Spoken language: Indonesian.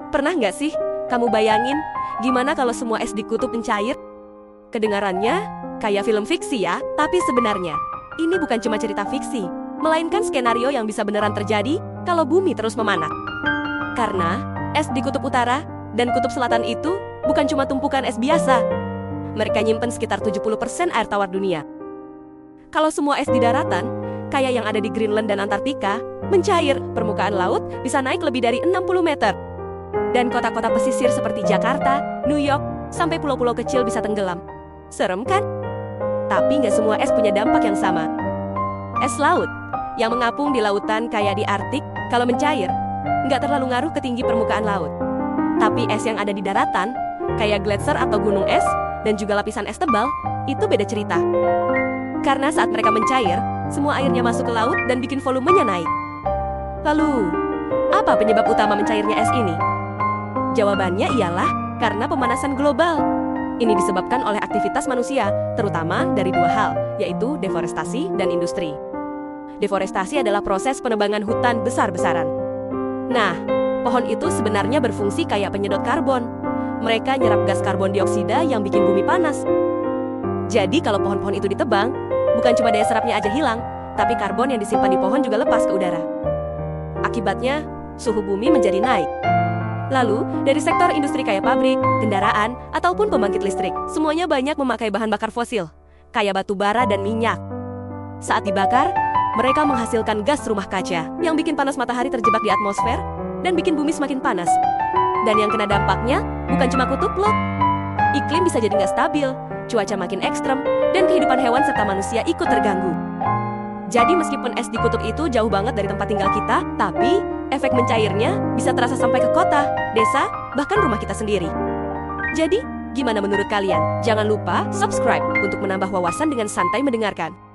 Pernah nggak sih kamu bayangin gimana kalau semua es di kutub mencair? Kedengarannya kayak film fiksi ya, tapi sebenarnya ini bukan cuma cerita fiksi, melainkan skenario yang bisa beneran terjadi kalau bumi terus memanas. Karena es di kutub utara dan kutub selatan itu bukan cuma tumpukan es biasa. Mereka nyimpen sekitar 70% air tawar dunia. Kalau semua es di daratan, kayak yang ada di Greenland dan Antartika, mencair, permukaan laut bisa naik lebih dari 60 meter. Dan kota-kota pesisir seperti Jakarta, New York, sampai pulau-pulau kecil bisa tenggelam. Serem kan? Tapi nggak semua es punya dampak yang sama. Es laut, yang mengapung di lautan kayak di Arktik, kalau mencair, nggak terlalu ngaruh ke tinggi permukaan laut. Tapi es yang ada di daratan, kayak gletser atau gunung es, dan juga lapisan es tebal, itu beda cerita. Karena saat mereka mencair, semua airnya masuk ke laut dan bikin volumenya naik. Lalu, apa penyebab utama mencairnya es ini? Jawabannya ialah karena pemanasan global. Ini disebabkan oleh aktivitas manusia, terutama dari dua hal, yaitu deforestasi dan industri. Deforestasi adalah proses penebangan hutan besar-besaran. Nah, pohon itu sebenarnya berfungsi kayak penyedot karbon. Mereka nyerap gas karbon dioksida yang bikin bumi panas. Jadi kalau pohon-pohon itu ditebang, bukan cuma daya serapnya aja hilang, tapi karbon yang disimpan di pohon juga lepas ke udara. Akibatnya, suhu bumi menjadi naik. Lalu, dari sektor industri kayak pabrik, kendaraan, ataupun pembangkit listrik, semuanya banyak memakai bahan bakar fosil, kayak batu bara dan minyak. Saat dibakar, mereka menghasilkan gas rumah kaca yang bikin panas matahari terjebak di atmosfer dan bikin bumi semakin panas. Dan yang kena dampaknya bukan cuma kutub loh. Iklim bisa jadi nggak stabil, cuaca makin ekstrem, dan kehidupan hewan serta manusia ikut terganggu. Jadi meskipun es di kutub itu jauh banget dari tempat tinggal kita, tapi efek mencairnya bisa terasa sampai ke kota, desa, bahkan rumah kita sendiri. Jadi, gimana menurut kalian? Jangan lupa subscribe untuk menambah wawasan dengan santai mendengarkan.